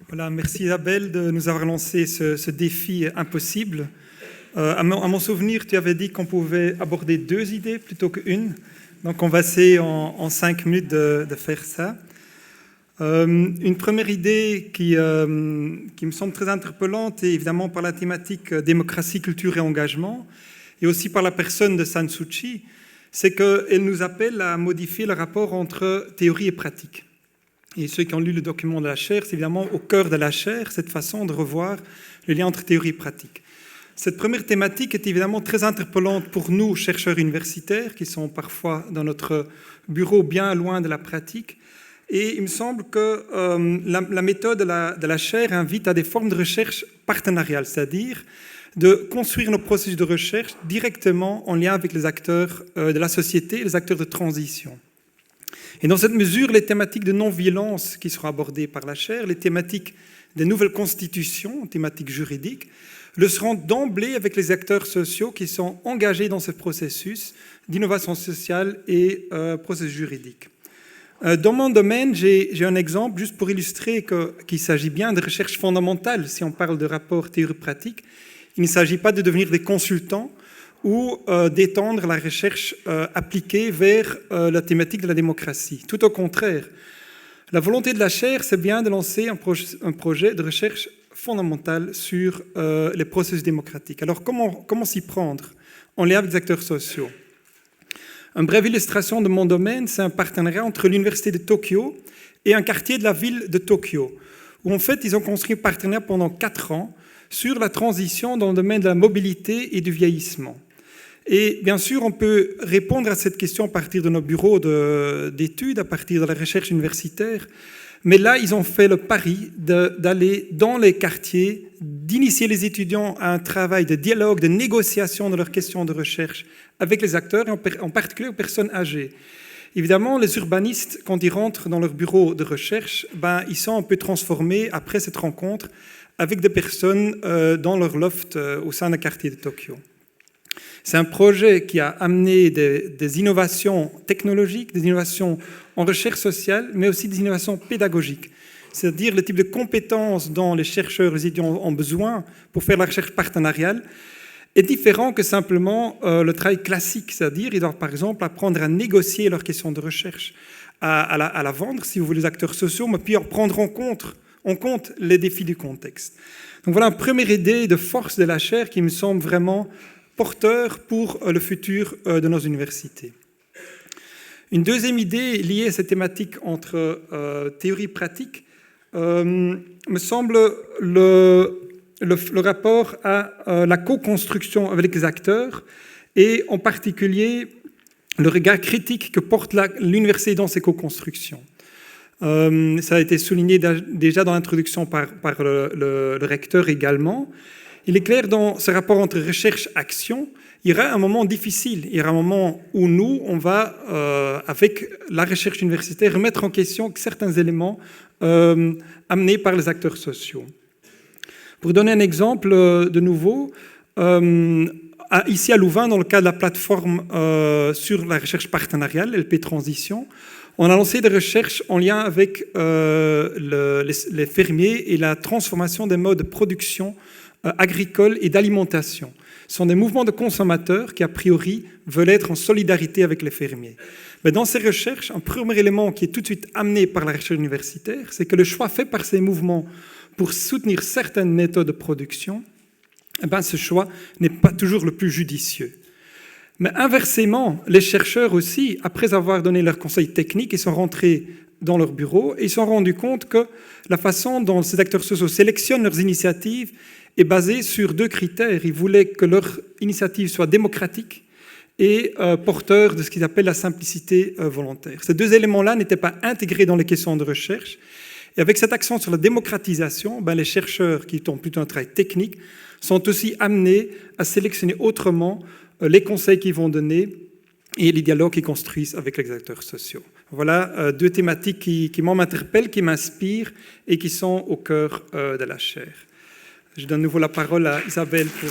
Voilà, merci Isabelle de nous avoir lancé ce défi impossible. À mon souvenir, tu avais dit qu'on pouvait aborder 2 idées plutôt qu'une. Donc on va essayer en 5 minutes de faire ça. Une première idée qui me semble très interpellante est évidemment par la thématique démocratie, culture et engagement, et aussi par la personne de San Suu Kyi, c'est qu'elle nous appelle à modifier le rapport entre théorie et pratique. Et ceux qui ont lu le document de la chaire, c'est évidemment au cœur de la chaire, cette façon de revoir le lien entre théorie et pratique. Cette première thématique est évidemment très interpellante pour nous, chercheurs universitaires, qui sont parfois dans notre bureau bien loin de la pratique. Et il me semble que la méthode de la chaire invite à des formes de recherche partenariale, c'est-à-dire de construire nos processus de recherche directement en lien avec les acteurs de la société, les acteurs de transition. Et dans cette mesure, les thématiques de non-violence qui seront abordées par la chaire, les thématiques des nouvelles constitutions, thématiques juridiques, le seront d'emblée avec les acteurs sociaux qui sont engagés dans ce processus d'innovation sociale et processus juridique. Dans mon domaine, j'ai un exemple juste pour illustrer qu'il s'agit bien de recherche fondamentale si on parle de rapport théorie-pratique. Il ne s'agit pas de devenir des consultants ou d'étendre la recherche appliquée vers la thématique de la démocratie. Tout au contraire, la volonté de la chaire, c'est bien de lancer un projet de recherche fondamentale sur les processus démocratiques. Alors, comment s'y prendre en lien avec les acteurs sociaux? Une brève illustration de mon domaine, c'est un partenariat entre l'Université de Tokyo et un quartier de la ville de Tokyo, où en fait, ils ont construit un partenariat pendant 4 ans sur la transition dans le domaine de la mobilité et du vieillissement. Et bien sûr, on peut répondre à cette question à partir de nos bureaux d'études, à partir de la recherche universitaire. Mais là, ils ont fait le pari d'aller dans les quartiers, d'initier les étudiants à un travail de dialogue, de négociation de leurs questions de recherche avec les acteurs, et en particulier aux personnes âgées. Évidemment, les urbanistes, quand ils rentrent dans leur bureau de recherche, ils sont un peu transformés après cette rencontre avec des personnes dans leur loft au sein d'un quartier de Tokyo. C'est un projet qui a amené des innovations technologiques, des innovations en recherche sociale, mais aussi des innovations pédagogiques. C'est-à-dire le type de compétences dont les chercheurs, les étudiants ont besoin pour faire la recherche partenariale est différent que simplement le travail classique. C'est-à-dire ils doivent par exemple apprendre à négocier leurs questions de recherche, à la vendre, si vous voulez, les acteurs sociaux, mais puis en prendre en compte les défis du contexte. Donc voilà une première idée de force de la chaire qui me semble vraiment porteur pour le futur de nos universités. Une deuxième idée liée à cette thématique entre théorie et pratique me semble le rapport à la co-construction avec les acteurs et en particulier le regard critique que porte l'université dans ces co-constructions. Ça a été souligné déjà dans l'introduction par le recteur également. Il est clair dans ce rapport entre recherche-action, il y aura un moment difficile. Il y aura un moment où nous, on va, avec la recherche universitaire, remettre en question certains éléments amenés par les acteurs sociaux. Pour donner un exemple de nouveau, ici à Louvain, dans le cadre de la plateforme sur la recherche partenariale, LP Transition, on a lancé des recherches en lien avec les fermiers et la transformation des modes de production agricole et d'alimentation. Ce sont des mouvements de consommateurs qui, a priori, veulent être en solidarité avec les fermiers. Mais dans ces recherches, un premier élément qui est tout de suite amené par la recherche universitaire, c'est que le choix fait par ces mouvements pour soutenir certaines méthodes de production, ce choix n'est pas toujours le plus judicieux. Mais inversement, les chercheurs aussi, après avoir donné leurs conseils techniques, ils sont rentrés dans leur bureau et ils se sont rendus compte que la façon dont ces acteurs sociaux sélectionnent leurs initiatives est basée sur 2 critères. Ils voulaient que leur initiative soit démocratique et porteur de ce qu'ils appellent la simplicité volontaire. Ces 2 éléments-là n'étaient pas intégrés dans les questions de recherche. Et avec cet accent sur la démocratisation, les chercheurs qui ont plutôt un travail technique sont aussi amenés à sélectionner autrement les conseils qu'ils vont donner et les dialogues qu'ils construisent avec les acteurs sociaux. Voilà 2 thématiques qui m'interpellent, qui m'inspirent et qui sont au cœur de la chaire. Je donne de nouveau la parole à Isabelle pour...